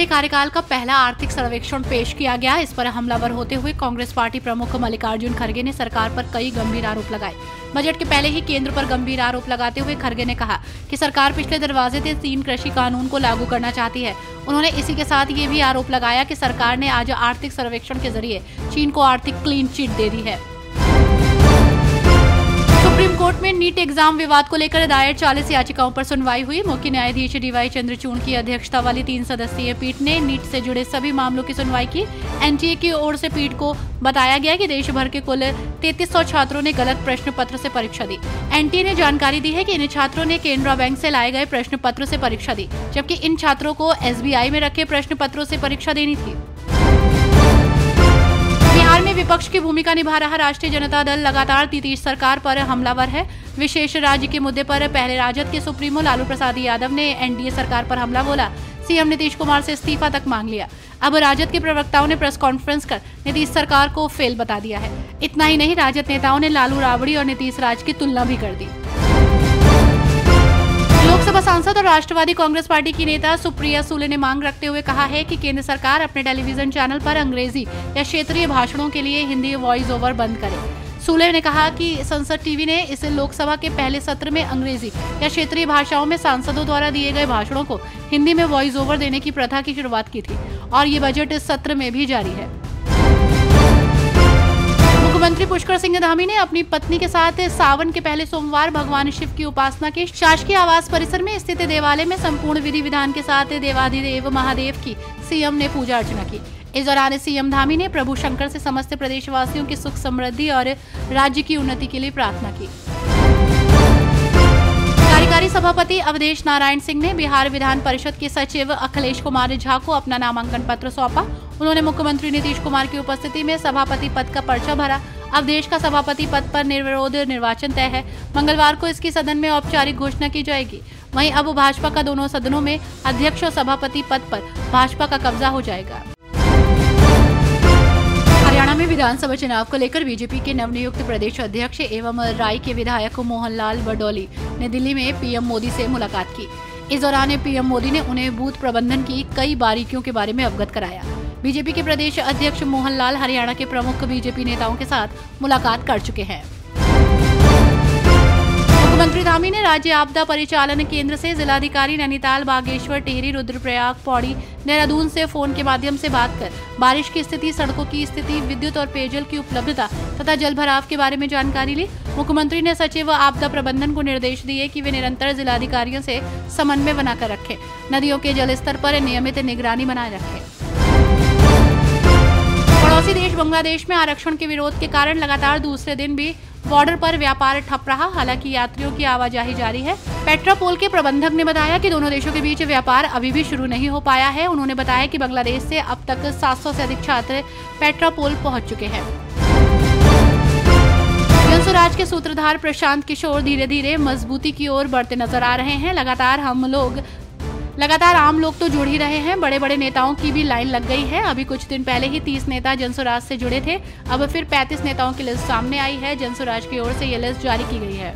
आधे कार्यकाल का पहला आर्थिक सर्वेक्षण पेश किया गया। इस पर हमलावर होते हुए कांग्रेस पार्टी प्रमुख मल्लिकार्जुन खड़गे ने सरकार पर कई गंभीर आरोप लगाए। बजट के पहले ही केंद्र पर गंभीर आरोप लगाते हुए खड़गे ने कहा कि सरकार पिछले दरवाजे से 3 कृषि कानून को लागू करना चाहती है। उन्होंने इसी के साथ ये भी आरोप लगाया कि सरकार ने आज आर्थिक सर्वेक्षण के जरिए चीन को आर्थिक क्लीन चिट दे दी है। सुप्रीम कोर्ट में नीट एग्जाम विवाद को लेकर दायर 40 याचिकाओं पर सुनवाई हुई। मुख्य न्यायाधीश डीवाई चंद्रचूड़ की अध्यक्षता वाली 3 सदस्यीय पीठ ने नीट से जुड़े सभी मामलों की सुनवाई की। एनटीए की ओर से पीठ को बताया गया कि देश भर के कुल 3300 छात्रों ने गलत प्रश्न पत्र से परीक्षा दी। एनटीए ने जानकारी दी है कि इन छात्रों ने केनरा बैंक से लाए गए प्रश्न पत्र से परीक्षा दी, जबकि इन छात्रों को एसबीआई में रखे प्रश्न पत्रों से परीक्षा देनी थी। बिहार में विपक्ष की भूमिका निभा रहा राष्ट्रीय जनता दल लगातार नीतीश सरकार पर हमलावर है। विशेष राज्य के मुद्दे पर पहले राजद के सुप्रीमो लालू प्रसाद यादव ने एनडीए सरकार पर हमला बोला। सीएम नीतीश कुमार से इस्तीफा तक मांग लिया। अब राजद के प्रवक्ताओं ने प्रेस कॉन्फ्रेंस कर नीतीश सरकार को फेल बता दिया है। इतना ही नहीं, राजद नेताओं ने लालू राबड़ी और नीतीश राज की तुलना भी कर दी। लोकसभा सांसद और राष्ट्रवादी कांग्रेस पार्टी की नेता सुप्रिया सुले ने मांग रखते हुए कहा है कि केंद्र सरकार अपने टेलीविजन चैनल पर अंग्रेजी या क्षेत्रीय भाषणों के लिए हिंदी वॉइस ओवर बंद करे। सुले ने कहा कि संसद टीवी ने इस लोकसभा के पहले सत्र में अंग्रेजी या क्षेत्रीय भाषाओं में सांसदों द्वारा दिए गए भाषणों को हिंदी में वॉइस ओवर देने की प्रथा की शुरुआत की थी और ये बजट इस सत्र में भी जारी है। मुख्यमंत्री पुष्कर सिंह धामी ने अपनी पत्नी के साथ सावन के पहले सोमवार भगवान शिव की उपासना के शासकीय आवास परिसर में स्थित देवालय में संपूर्ण विधि विधान के साथ देवाधिदेव महादेव की सीएम ने पूजा अर्चना की। इस दौरान सीएम धामी ने प्रभु शंकर से समस्त प्रदेशवासियों की सुख समृद्धि और राज्य की उन्नति के लिए प्रार्थना की। कार्यकारी सभापति अवधेश नारायण सिंह ने बिहार विधान परिषद के सचिव अखिलेश कुमार झा को अपना नामांकन पत्र सौंपा। उन्होंने मुख्यमंत्री नीतीश कुमार की उपस्थिति में सभापति पद का पर्चा भरा। अवधेश का सभापति पद पर निर्विरोध निर्वाचन तय है। मंगलवार को इसकी सदन में औपचारिक घोषणा की जाएगी। वहीं अब भाजपा का दोनों सदनों में अध्यक्ष और सभापति पद पर भाजपा का कब्जा हो जाएगा। हरियाणा में विधानसभा चुनाव को लेकर बीजेपी के नवनियुक्त प्रदेश अध्यक्ष एवं राय के विधायक मोहनलाल बडौली ने दिल्ली में पीएम मोदी से मुलाकात की। इस दौरान पीएम मोदी ने उन्हें बूथ प्रबंधन की कई बारीकियों के बारे में अवगत कराया। बीजेपी के प्रदेश अध्यक्ष मोहनलाल हरियाणा के प्रमुख बीजेपी नेताओं के साथ मुलाकात कर चुके हैं। मुख्यमंत्री धामी ने राज्य आपदा परिचालन केंद्र से जिलाधिकारी नैनीताल, बागेश्वर, टिहरी, रुद्रप्रयाग, पौड़ी, देहरादून से फोन के माध्यम से बात कर बारिश की स्थिति, सड़कों की स्थिति, विद्युत और पेयजल की उपलब्धता तथा जल भराव के बारे में जानकारी ली। मुख्यमंत्री ने सचिव आपदा प्रबंधन को निर्देश दिए कि वे निरंतर जिलाधिकारियों से समन्वय बनाकर रखें, नदियों के जलस्तर पर नियमित निगरानी बनाए रखें। पड़ोसी देश बांग्लादेश में आरक्षण के विरोध के कारण लगातार दूसरे दिन भी बॉर्डर पर व्यापार ठप रहा। हालांकि यात्रियों की आवाजाही जारी है। पेट्रापोल के प्रबंधक ने बताया कि दोनों देशों के बीच व्यापार अभी भी शुरू नहीं हो पाया है। उन्होंने बताया कि बांग्लादेश से अब तक 700 से अधिक छात्र पेट्रापोल पहुंच चुके हैं। जनसुराज के सूत्रधार प्रशांत किशोर धीरे धीरे मजबूती की ओर बढ़ते नजर आ रहे हैं। लगातार आम लोग तो जुड़ ही रहे हैं, बड़े बड़े नेताओं की भी लाइन लग गई है। अभी कुछ दिन पहले ही 30 नेता जनसुराज से जुड़े थे। अब फिर 35 नेताओं की लिस्ट सामने आई है। जनसुराज की ओर से ये लिस्ट जारी की गई है।